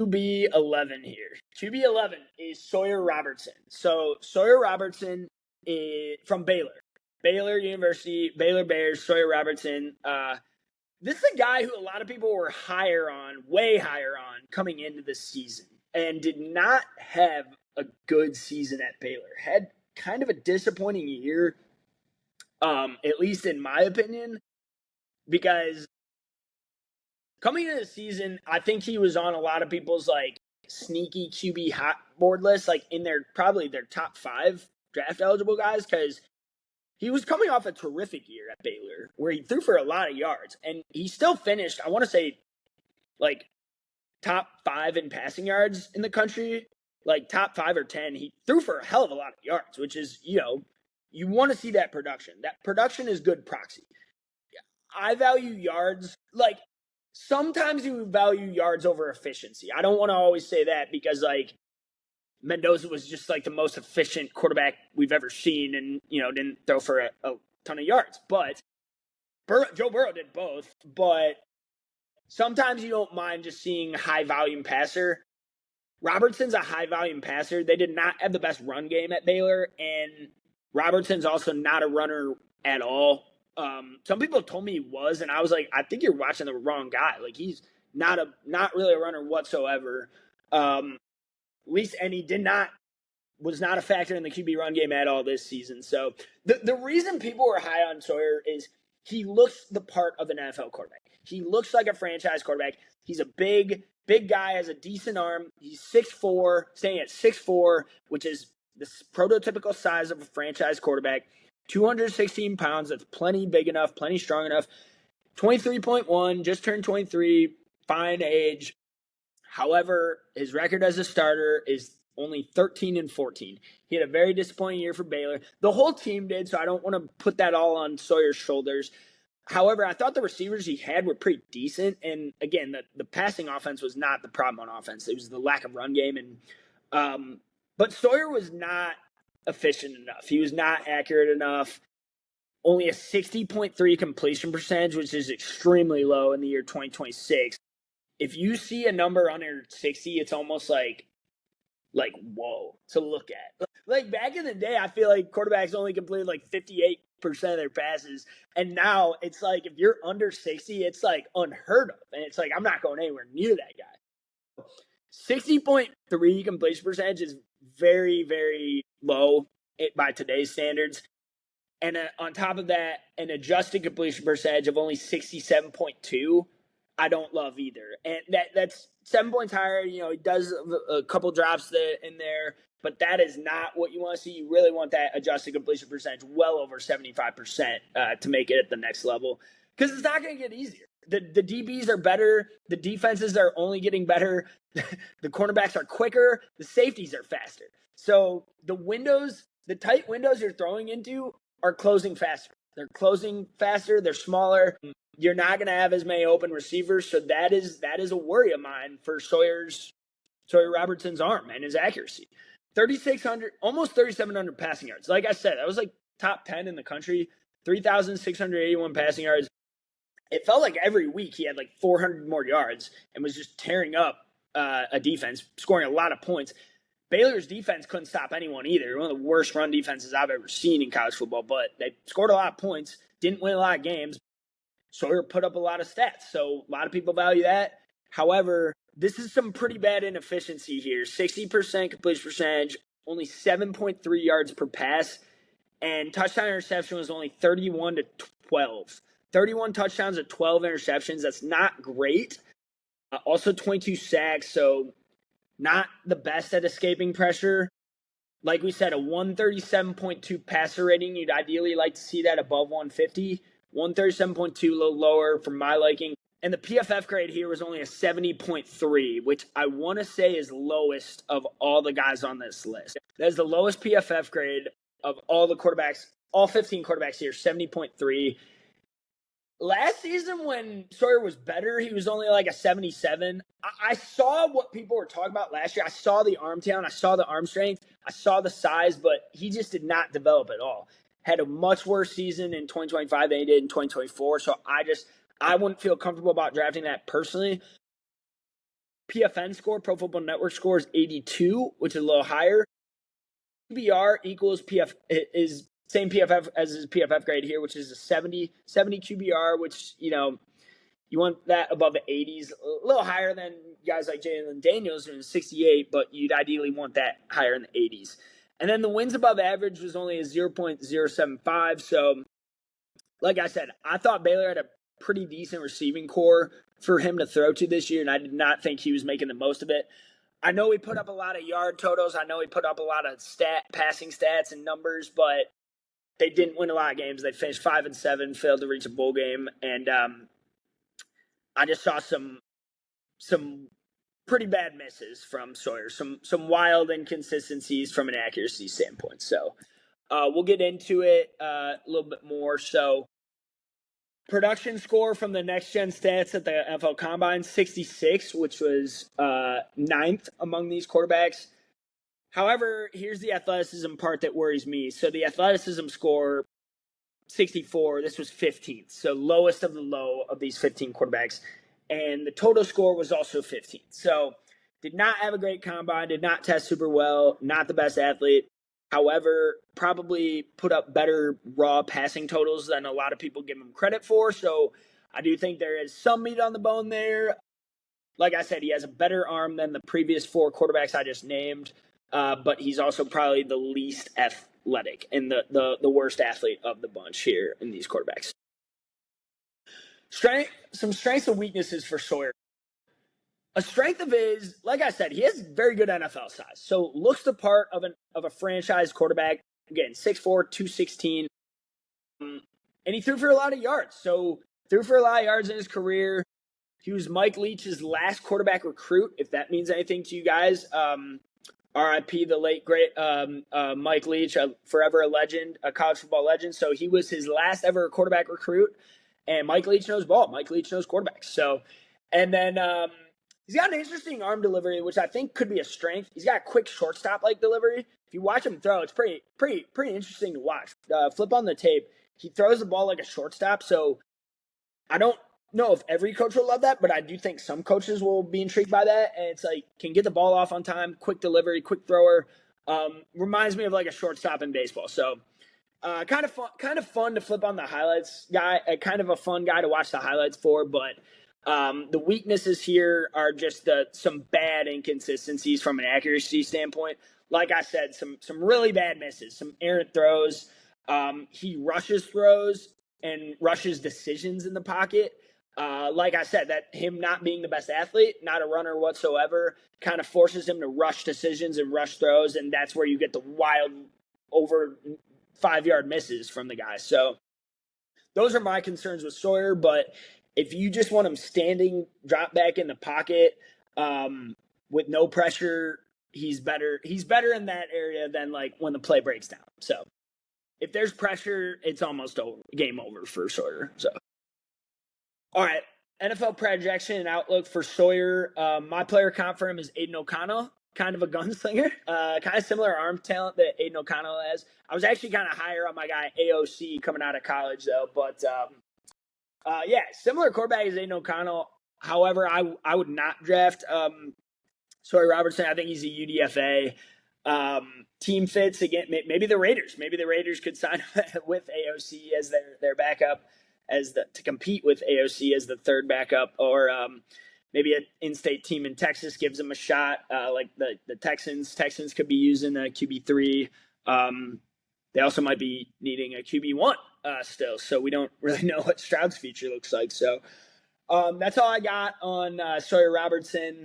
QB11 here. QB11 is Sawyer Robertson. So Sawyer Robertson is from Baylor University, Baylor Bears, Sawyer Robertson. This is a guy who a lot of people were way higher on coming into the season and did not have a good season at Baylor. Had kind of a disappointing year, at least in my opinion, because coming into the season, I think he was on a lot of people's like sneaky QB hot board list, like in probably their top 5 draft eligible guys, because he was coming off a terrific year at Baylor where he threw for a lot of yards, and he still finished, I want to say, like top 5 in passing yards in the country, like top 5 or 10. He threw for a hell of a lot of yards, which is, you want to see that production. That production is good proxy. I value yards. Like, sometimes you value yards over efficiency. I don't want to always say that because, like, Mendoza was just like the most efficient quarterback we've ever seen and, didn't throw for a ton of yards. But Joe Burrow did both. But sometimes you don't mind just seeing a high-volume passer. Robertson's a high-volume passer. They did not have the best run game at Baylor, and Robertson's also not a runner at all. Some people told me he was, and I was like, I think you're watching the wrong guy. Like, he's not really a runner whatsoever. And he was not a factor in the QB run game at all this season. So the reason people were high on Sawyer is he looks the part of an NFL quarterback. He looks like a franchise quarterback. He's a big guy, has a decent arm. He's 6'4", staying at 6'4", which is the prototypical size of a franchise quarterback. 216 pounds. That's plenty big enough, plenty strong enough. 23.1, just turned 23, fine age. However, his record as a starter is only 13-14. He had a very disappointing year for Baylor. The whole team did, so I don't want to put that all on Sawyer's shoulders. However, I thought the receivers he had were pretty decent. And again, the passing offense was not the problem on offense. It was the lack of run game. But Sawyer was not efficient enough. He was not accurate enough. Only a 60.3 completion percentage, which is extremely low in the year 2026. If you see a number under 60, it's almost like whoa to look at. Like back in the day, I feel like quarterbacks only completed like 58% of their passes, and now it's like if you're under 60, it's like unheard of, and it's like I'm not going anywhere near that guy. 60.3 completion percentage is very, very low by today's standards. And on top of that, an adjusted completion percentage of only 67.2, I don't love either. And that's 7 points higher. He does a couple drops in there, but that is not what you want to see. You really want that adjusted completion percentage well over 75% to make it at the next level, because it's not going to get easier. The DBs are better. The defenses are only getting better. The cornerbacks are quicker. The safeties are faster. So the tight windows you're throwing into are closing faster. They're closing faster. They're smaller. You're not going to have as many open receivers. So that is a worry of mine for Sawyer Robertson's arm and his accuracy. 3,600, almost 3,700 passing yards. Like I said, that was like top 10 in the country. 3,681 passing yards. It felt like every week he had like 400 more yards and was just tearing up a defense, scoring a lot of points. Baylor's defense couldn't stop anyone either. One of the worst run defenses I've ever seen in college football, but they scored a lot of points, didn't win a lot of games. Sawyer put up a lot of stats, so a lot of people value that. However, this is some pretty bad inefficiency here. 60% completion percentage, only 7.3 yards per pass, and touchdown interception was only 31-12. 31 touchdowns to 12 interceptions. That's not great. Also 22 sacks, so not the best at escaping pressure. Like we said, a 137.2 passer rating. You'd ideally like to see that above 150. 137.2, a little lower for my liking. And the PFF grade here was only a 70.3, which I want to say is lowest of all the guys on this list. That is the lowest PFF grade of all the quarterbacks, all 15 quarterbacks here, 70.3. Last season when Sawyer was better, he was only like a 77. I saw what people were talking about last year. I saw the arm talent. I saw the arm strength. I saw the size, but he just did not develop at all. Had a much worse season in 2025 than he did in 2024. So I wouldn't feel comfortable about drafting that personally. PFN score, Pro Football Network score, is 82, which is a little higher. QBR equals is same PFF as his PFF grade here, which is a 70 QBR, which, you want that above the 80s, a little higher than guys like Jalen Daniels in 68, but you'd ideally want that higher in the 80s. And then the wins above average was only a 0.075. So, like I said, I thought Baylor had a pretty decent receiving core for him to throw to this year, and I did not think he was making the most of it. I know he put up a lot of yard totals. I know he put up a lot of passing stats and numbers, but they didn't win a lot of games. They finished 5-7, failed to reach a bowl game, and I just saw some pretty bad misses from Sawyer, some wild inconsistencies from an accuracy standpoint. So we'll get into it a little bit more. So production score from the Next Gen Stats at the NFL Combine, 66, which was ninth among these quarterbacks. However, here's the athleticism part that worries me. So the athleticism score, 64, this was 15th. So lowest of the low of these 15 quarterbacks. And the total score was also 15th. So did not have a great combine, did not test super well, not the best athlete. However, probably put up better raw passing totals than a lot of people give him credit for. So I do think there is some meat on the bone there. Like I said, he has a better arm than the previous 4 quarterbacks I just named. But he's also probably the least athletic and the worst athlete of the bunch here in these quarterbacks. Some strengths and weaknesses for Sawyer. A strength of his, like I said, he has very good NFL size. So looks the part of a franchise quarterback. Again, 6'4", 216. And he threw for a lot of yards. So threw for a lot of yards in his career. He was Mike Leach's last quarterback recruit, if that means anything to you guys. RIP, the late, great Mike Leach, forever a legend, a college football legend. So he was his last ever quarterback recruit. And Mike Leach knows ball. Mike Leach knows quarterbacks. So, and then he's got an interesting arm delivery, which I think could be a strength. He's got a quick shortstop-like delivery. If you watch him throw, it's pretty interesting to watch. Flip on the tape. He throws the ball like a shortstop. So I don't know if every coach will love that, but I do think some coaches will be intrigued by that. And it's like, can get the ball off on time, quick delivery, quick thrower. Reminds me of like a shortstop in baseball. So kind of fun to flip on the highlights guy, kind of a fun guy to watch the highlights for. But the weaknesses here are just some bad inconsistencies from an accuracy standpoint. Like I said, some really bad misses, some errant throws. He rushes throws and rushes decisions in the pocket. Like I said, that him not being the best athlete, not a runner whatsoever, kind of forces him to rush decisions and rush throws, and that's where you get the wild over 5-yard misses from the guy. So those are my concerns with Sawyer, but if you just want him standing, drop back in the pocket with no pressure, he's better in that area than like when the play breaks down. So if there's pressure, it's almost game over for Sawyer. So all right, NFL projection and outlook for Sawyer. My player comp for him is Aiden O'Connell, kind of a gunslinger, kind of similar arm talent that Aiden O'Connell has. I was actually kind of higher on my guy AOC coming out of college, though. But, yeah, similar quarterback as Aiden O'Connell. However, I would not draft Sawyer Robertson. I think he's a UDFA. Team fits, again, maybe the Raiders. Maybe the Raiders could sign with AOC as their backup, to compete with AOC as the third backup, or maybe an in-state team in Texas gives them a shot, like the Texans. Texans could be using a QB3. They also might be needing a QB1 still, so we don't really know what Stroud's future looks like. So that's all I got on Sawyer Robertson.